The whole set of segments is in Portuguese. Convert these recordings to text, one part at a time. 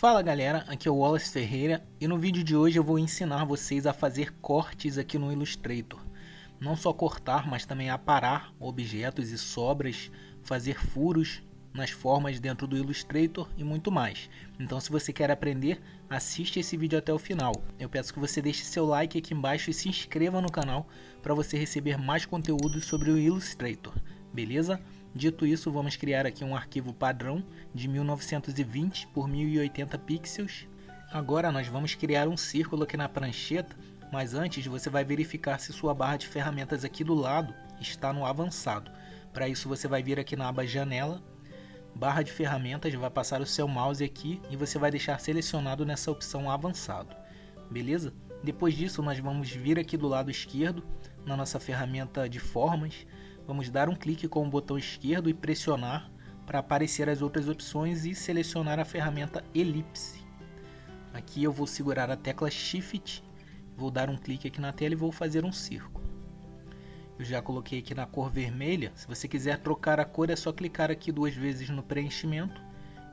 Fala galera, aqui é o Wallace Ferreira e no vídeo de hoje eu vou ensinar vocês a fazer cortes aqui no Illustrator. Não só cortar, mas também aparar objetos e sobras, fazer furos nas formas dentro do Illustrator e muito mais. Então se você quer aprender, assiste esse vídeo até o final. Eu peço que você deixe seu like aqui embaixo e se inscreva no canal para você receber mais conteúdo sobre o Illustrator, beleza? Dito isso, vamos criar aqui um arquivo padrão de 1920 por 1080 pixels. Agora nós vamos criar um círculo aqui na prancheta, mas antes você vai verificar se sua barra de ferramentas aqui do lado está no avançado. Para isso você vai vir aqui na aba janela, barra de ferramentas, vai passar o seu mouse aqui e você vai deixar selecionado nessa opção avançado, beleza? Depois disso nós vamos vir aqui do lado esquerdo, na nossa ferramenta de formas, vamos dar um clique com o botão esquerdo e pressionar para aparecer as outras opções e selecionar a ferramenta elipse. Aqui eu vou segurar a tecla Shift, vou dar um clique aqui na tela e vou fazer um círculo. Eu já coloquei aqui na cor vermelha. Se você quiser trocar a cor é só clicar aqui duas vezes no preenchimento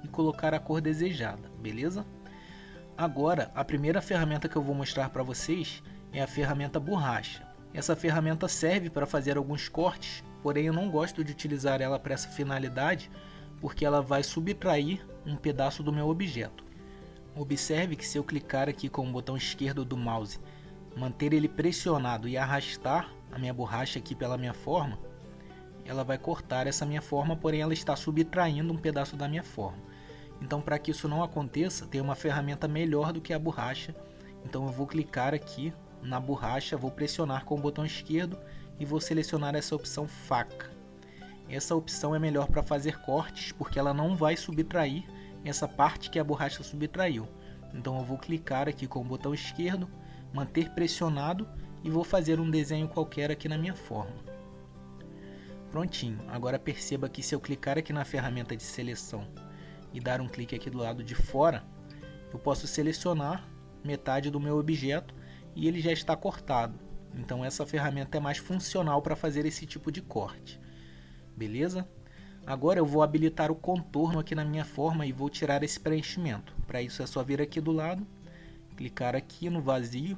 e colocar a cor desejada, beleza? Agora a primeira ferramenta que eu vou mostrar para vocês é a ferramenta borracha. Essa ferramenta serve para fazer alguns cortes, porém eu não gosto de utilizar ela para essa finalidade porque ela vai subtrair um pedaço do meu objeto. Observe que se eu clicar aqui com o botão esquerdo do mouse, manter ele pressionado e arrastar a minha borracha aqui pela minha forma, ela vai cortar essa minha forma, porém ela está subtraindo um pedaço da minha forma. Então para que isso não aconteça, tem uma ferramenta melhor do que a borracha, então eu vou clicar aqui na borracha, vou pressionar com o botão esquerdo e vou selecionar essa opção faca. Essa opção é melhor para fazer cortes porque ela não vai subtrair essa parte que a borracha subtraiu. Então eu vou clicar aqui com o botão esquerdo, manter pressionado e vou fazer um desenho qualquer aqui na minha forma. Prontinho. Agora perceba que se eu clicar aqui na ferramenta de seleção e dar um clique aqui do lado de fora, eu posso selecionar metade do meu objeto e ele já está cortado. Então essa ferramenta é mais funcional para fazer esse tipo de corte, beleza? Agora eu vou habilitar o contorno aqui na minha forma e vou tirar esse preenchimento. Para isso é só vir aqui do lado, clicar aqui no vazio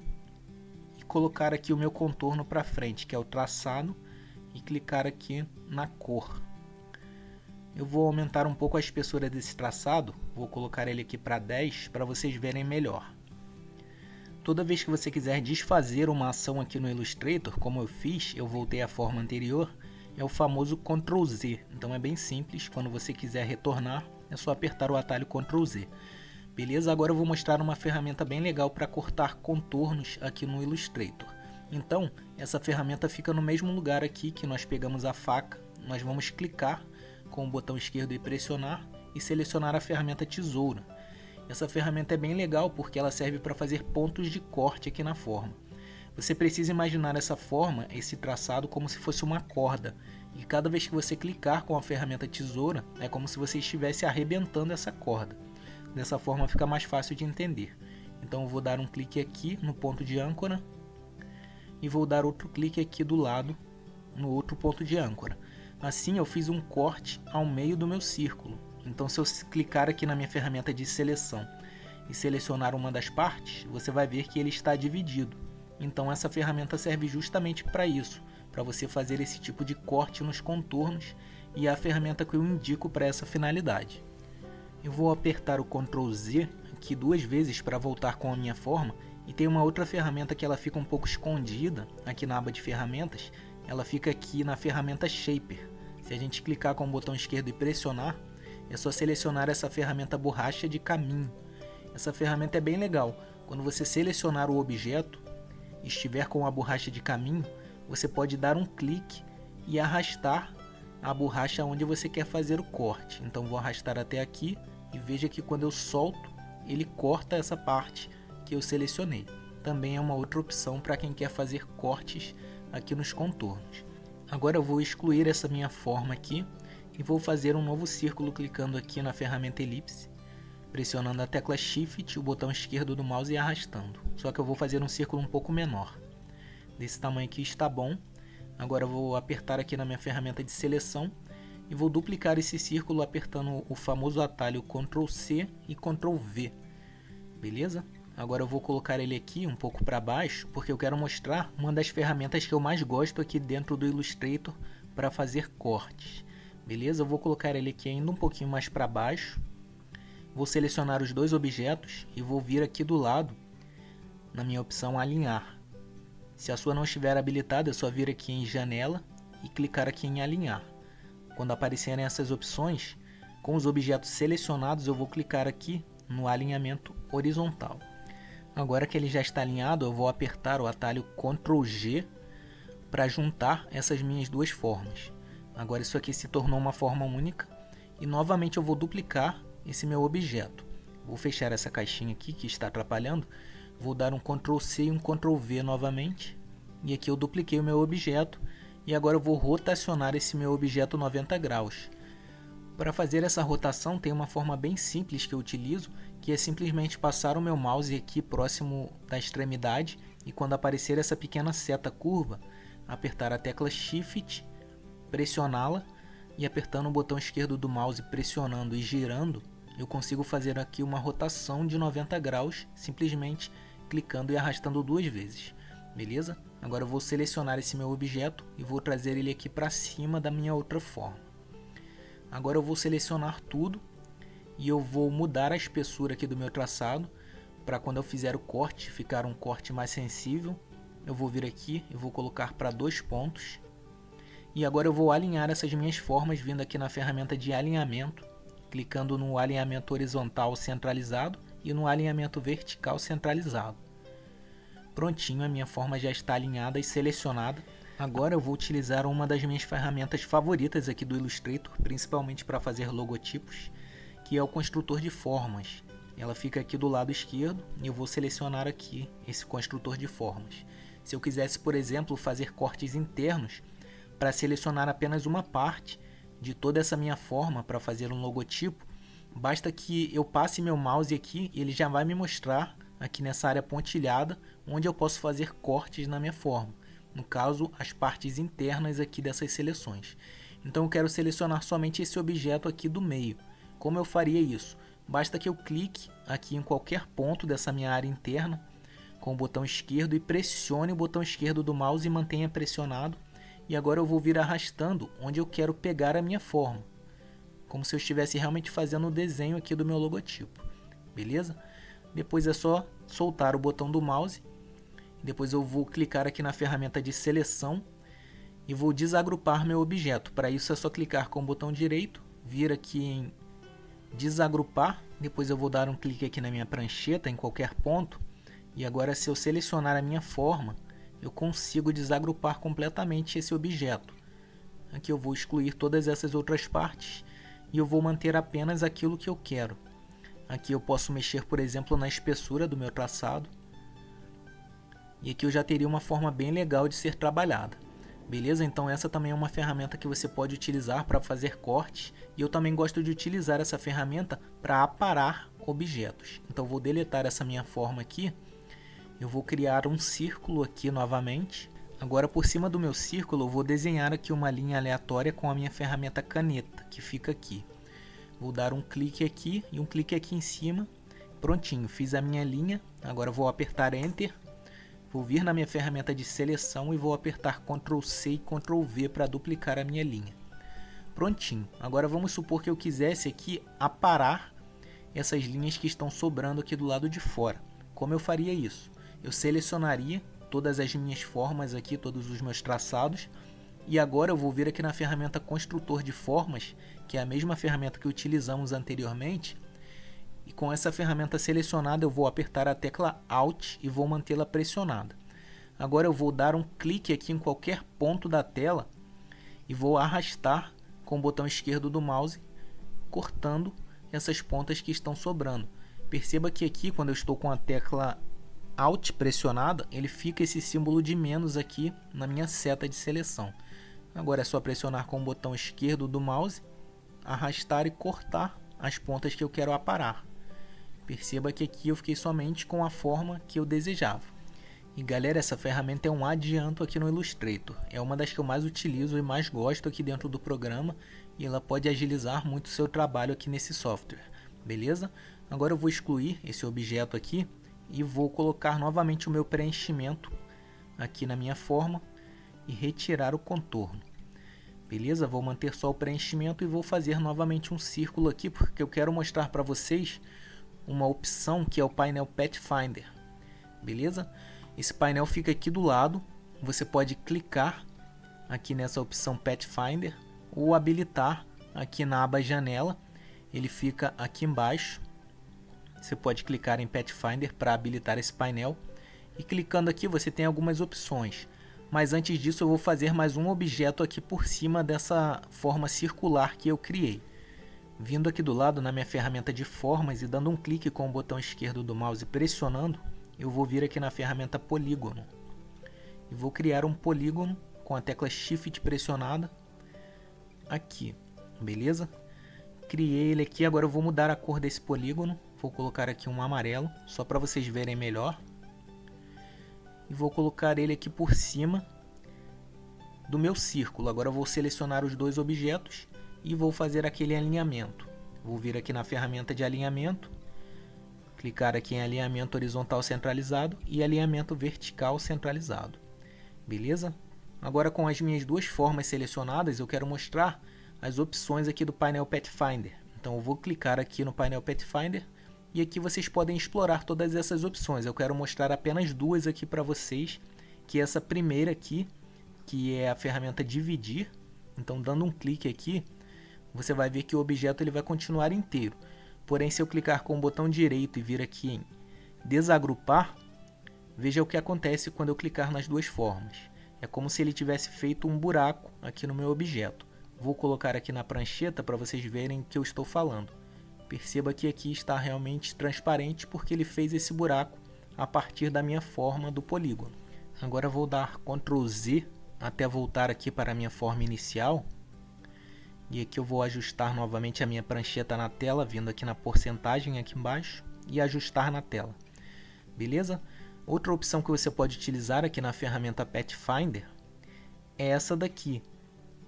e colocar aqui o meu contorno para frente, que é o traçado, e clicar aqui na cor. Eu vou aumentar um pouco a espessura desse traçado, vou colocar ele aqui para 10 para vocês verem melhor. Toda vez que você quiser desfazer uma ação aqui no Illustrator, como eu fiz, eu voltei à forma anterior, é o famoso Ctrl Z. Então é bem simples, quando você quiser retornar, é só apertar o atalho Ctrl Z. Beleza? Agora eu vou mostrar uma ferramenta bem legal para cortar contornos aqui no Illustrator. Então, essa ferramenta fica no mesmo lugar aqui que nós pegamos a faca. Nós vamos clicar com o botão esquerdo e pressionar e selecionar a ferramenta tesoura. Essa ferramenta é bem legal porque ela serve para fazer pontos de corte aqui na forma. Você precisa imaginar essa forma, esse traçado, como se fosse uma corda. E cada vez que você clicar com a ferramenta tesoura, é como se você estivesse arrebentando essa corda. Dessa forma fica mais fácil de entender. Então eu vou dar um clique aqui no ponto de âncora e vou dar outro clique aqui do lado no outro ponto de âncora. Assim eu fiz um corte ao meio do meu círculo. Então se eu clicar aqui na minha ferramenta de seleção e selecionar uma das partes, você vai ver que ele está dividido. Então essa ferramenta serve justamente para isso, para você fazer esse tipo de corte nos contornos, e é a ferramenta que eu indico para essa finalidade. Eu vou apertar o Ctrl Z aqui duas vezes para voltar com a minha forma, e tem uma outra ferramenta que ela fica um pouco escondida aqui na aba de ferramentas, ela fica aqui na ferramenta Shaper. Se a gente clicar com o botão esquerdo e pressionar, é só selecionar essa ferramenta borracha de caminho. Essa ferramenta é bem legal. Quando você selecionar o objeto e estiver com a borracha de caminho, você pode dar um clique e arrastar a borracha onde você quer fazer o corte. Então vou arrastar até aqui e veja que quando eu solto, ele corta essa parte que eu selecionei. Também é uma outra opção para quem quer fazer cortes aqui nos contornos. Agora eu vou excluir essa minha forma aqui e vou fazer um novo círculo clicando aqui na ferramenta elipse, pressionando a tecla Shift, o botão esquerdo do mouse e arrastando. Só que eu vou fazer um círculo um pouco menor. Desse tamanho aqui está bom. Agora eu vou apertar aqui na minha ferramenta de seleção e vou duplicar esse círculo apertando o famoso atalho Ctrl C e Ctrl V, beleza? Agora eu vou colocar ele aqui um pouco para baixo, porque eu quero mostrar uma das ferramentas que eu mais gosto aqui dentro do Illustrator para fazer cortes, beleza? Eu vou colocar ele aqui ainda um pouquinho mais para baixo, vou selecionar os dois objetos e vou vir aqui do lado na minha opção alinhar. Se a sua não estiver habilitada, é só vir aqui em janela e clicar aqui em alinhar. Quando aparecerem essas opções, com os objetos selecionados, eu vou clicar aqui no alinhamento horizontal. Agora que ele já está alinhado, eu vou apertar o atalho Ctrl G para juntar essas minhas duas formas. Agora isso aqui se tornou uma forma única e novamente eu vou duplicar esse meu objeto. Vou fechar essa caixinha aqui que está atrapalhando, vou dar um Ctrl C e um Ctrl V novamente e aqui eu dupliquei o meu objeto e agora eu vou rotacionar esse meu objeto 90 graus. Para fazer essa rotação tem uma forma bem simples que eu utilizo, que é simplesmente passar o meu mouse aqui próximo da extremidade e quando aparecer essa pequena seta curva, apertar a tecla Shift, pressioná-la e apertando o botão esquerdo do mouse, pressionando e girando, eu consigo fazer aqui uma rotação de 90 graus, simplesmente clicando e arrastando duas vezes, beleza? Agora eu vou selecionar esse meu objeto e vou trazer ele aqui para cima da minha outra forma. Agora eu vou selecionar tudo e eu vou mudar a espessura aqui do meu traçado para quando eu fizer o corte ficar um corte mais sensível. Eu vou vir aqui e vou colocar para 2 pontos e agora eu vou alinhar essas minhas formas vindo aqui na ferramenta de alinhamento, clicando no alinhamento horizontal centralizado e no alinhamento vertical centralizado. Prontinho, a minha forma já está alinhada e selecionada. Agora eu vou utilizar uma das minhas ferramentas favoritas aqui do Illustrator, principalmente para fazer logotipos, que é o construtor de formas. Ela fica aqui do lado esquerdo e eu vou selecionar aqui esse construtor de formas. Se eu quisesse, por exemplo, fazer cortes internos, para selecionar apenas uma parte de toda essa minha forma para fazer um logotipo, basta que eu passe meu mouse aqui e ele já vai me mostrar aqui nessa área pontilhada onde eu posso fazer cortes na minha forma. No caso, as partes internas aqui dessas seleções. Então eu quero selecionar somente esse objeto aqui do meio. Como eu faria isso? Basta que eu clique aqui em qualquer ponto dessa minha área interna com o botão esquerdo e pressione o botão esquerdo do mouse e mantenha pressionado. E agora eu vou vir arrastando onde eu quero pegar a minha forma. Como se eu estivesse realmente fazendo o desenho aqui do meu logotipo. Beleza? Depois é só soltar o botão do mouse. Depois eu vou clicar aqui na ferramenta de seleção e vou desagrupar meu objeto. Para isso é só clicar com o botão direito, vir aqui em desagrupar, depois eu vou dar um clique aqui na minha prancheta em qualquer ponto e agora se eu selecionar a minha forma, eu consigo desagrupar completamente esse objeto. Aqui eu vou excluir todas essas outras partes e eu vou manter apenas aquilo que eu quero. Aqui eu posso mexer, por exemplo, na espessura do meu traçado. E aqui eu já teria uma forma bem legal de ser trabalhada. Beleza? Então essa também é uma ferramenta que você pode utilizar para fazer cortes. E eu também gosto de utilizar essa ferramenta para aparar objetos. Então vou deletar essa minha forma aqui. Eu vou criar um círculo aqui novamente. Agora por cima do meu círculo eu vou desenhar aqui uma linha aleatória com a minha ferramenta caneta, que fica aqui. Vou dar um clique aqui e um clique aqui em cima. Prontinho, fiz a minha linha. Agora vou apertar Enter. Vou vir na minha ferramenta de seleção e vou apertar Ctrl C e Ctrl V para duplicar a minha linha. Prontinho. Agora vamos supor que eu quisesse aqui aparar essas linhas que estão sobrando aqui do lado de fora. Como eu faria isso? Eu selecionaria todas as minhas formas aqui, todos os meus traçados. E agora eu vou vir aqui na ferramenta Construtor de Formas, que é a mesma ferramenta que utilizamos anteriormente. E com essa ferramenta selecionada eu vou apertar a tecla Alt e vou mantê-la pressionada. Agora eu vou dar um clique aqui em qualquer ponto da tela e vou arrastar com o botão esquerdo do mouse, cortando essas pontas que estão sobrando. Perceba que aqui, quando eu estou com a tecla Alt pressionada, ele fica esse símbolo de menos aqui na minha seta de seleção. Agora é só pressionar com o botão esquerdo do mouse, arrastar e cortar as pontas que eu quero aparar. Perceba que aqui eu fiquei somente com a forma que eu desejava. E galera, essa ferramenta é um adianto aqui no Illustrator. É uma das que eu mais utilizo e mais gosto aqui dentro do programa. E ela pode agilizar muito o seu trabalho aqui nesse software. Beleza? Agora eu vou excluir esse objeto aqui e vou colocar novamente o meu preenchimento aqui na minha forma e retirar o contorno. Beleza? Vou manter só o preenchimento e vou fazer novamente um círculo aqui porque eu quero mostrar para vocês uma opção que é o painel Pathfinder. Beleza? Esse painel fica aqui do lado. Você pode clicar aqui nessa opção Pathfinder ou habilitar aqui na aba Janela. Ele fica aqui embaixo. Você pode clicar em Pathfinder para habilitar esse painel. E clicando aqui você tem algumas opções. Mas antes disso eu vou fazer mais um objeto aqui por cima dessa forma circular que eu criei. Vindo aqui do lado na minha ferramenta de formas e dando um clique com o botão esquerdo do mouse pressionando, eu vou vir aqui na ferramenta polígono. E vou criar um polígono com a tecla Shift pressionada aqui. Beleza? Criei ele aqui, agora eu vou mudar a cor desse polígono. Vou colocar aqui um amarelo, só para vocês verem melhor. E vou colocar ele aqui por cima do meu círculo. Agora eu vou selecionar os dois objetos e vou fazer aquele alinhamento. Vou vir aqui na ferramenta de alinhamento, clicar aqui em alinhamento horizontal centralizado e alinhamento vertical centralizado. Beleza? Agora com as minhas duas formas selecionadas, eu quero mostrar as opções aqui do painel Pathfinder. Então eu vou clicar aqui no painel Pathfinder e aqui vocês podem explorar todas essas opções. Eu quero mostrar apenas duas aqui para vocês, que é essa primeira aqui, que é a ferramenta dividir. Então dando um clique aqui, você vai ver que o objeto ele vai continuar inteiro. Porém, se eu clicar com o botão direito e vir aqui em desagrupar, veja o que acontece quando eu clicar nas duas formas. É como se ele tivesse feito um buraco aqui no meu objeto. Vou colocar aqui na prancheta para vocês verem o que eu estou falando. Perceba que aqui está realmente transparente porque ele fez esse buraco a partir da minha forma do polígono. Agora vou dar Ctrl Z até voltar aqui para a minha forma inicial. E aqui eu vou ajustar novamente a minha prancheta na tela, vindo aqui na porcentagem aqui embaixo e ajustar na tela. Beleza? Outra opção que você pode utilizar aqui na ferramenta Pathfinder é essa daqui,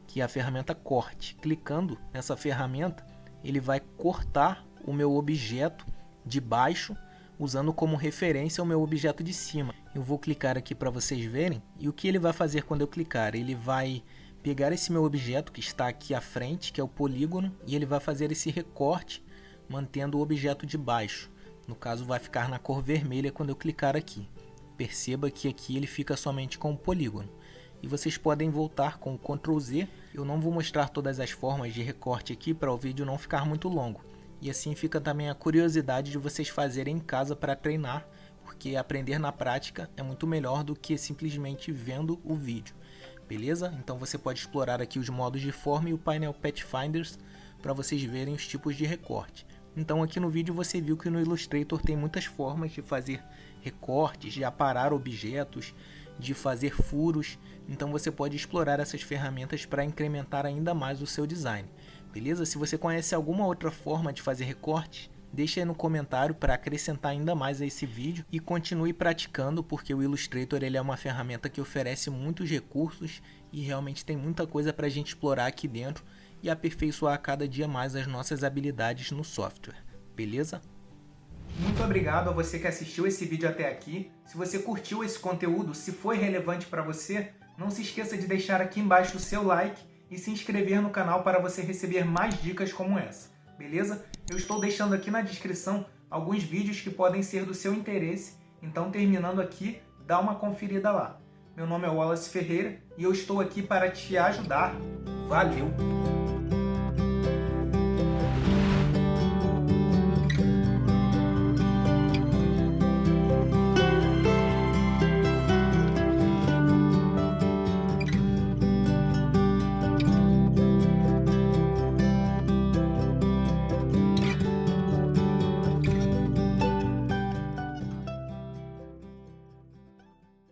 que é a ferramenta corte. Clicando nessa ferramenta, ele vai cortar o meu objeto de baixo, usando como referência o meu objeto de cima. Eu vou clicar aqui para vocês verem, e o que ele vai fazer quando eu clicar? Ele vai pegar esse meu objeto que está aqui à frente, que é o polígono, e ele vai fazer esse recorte, mantendo o objeto de baixo. No caso, vai ficar na cor vermelha quando eu clicar aqui. Perceba que aqui ele fica somente com o polígono. E vocês podem voltar com o Ctrl Z. Eu não vou mostrar todas as formas de recorte aqui para o vídeo não ficar muito longo. E assim fica também a curiosidade de vocês fazerem em casa para treinar, porque aprender na prática é muito melhor do que simplesmente vendo o vídeo. Beleza? Então você pode explorar aqui os modos de forma e o painel Pathfinders para vocês verem os tipos de recorte. Então aqui no vídeo você viu que no Illustrator tem muitas formas de fazer recortes, de aparar objetos, de fazer furos. Então você pode explorar essas ferramentas para incrementar ainda mais o seu design. Beleza? Se você conhece alguma outra forma de fazer recorte, deixa aí no comentário para acrescentar ainda mais a esse vídeo e continue praticando, porque o Illustrator ele é uma ferramenta que oferece muitos recursos e realmente tem muita coisa para a gente explorar aqui dentro e aperfeiçoar cada dia mais as nossas habilidades no software. Beleza? Muito obrigado a você que assistiu esse vídeo até aqui. Se você curtiu esse conteúdo, se foi relevante para você, não se esqueça de deixar aqui embaixo o seu like e se inscrever no canal para você receber mais dicas como essa. Beleza? Eu estou deixando aqui na descrição alguns vídeos que podem ser do seu interesse, então terminando aqui, dá uma conferida lá. Meu nome é Wallace Ferreira e eu estou aqui para te ajudar. Valeu!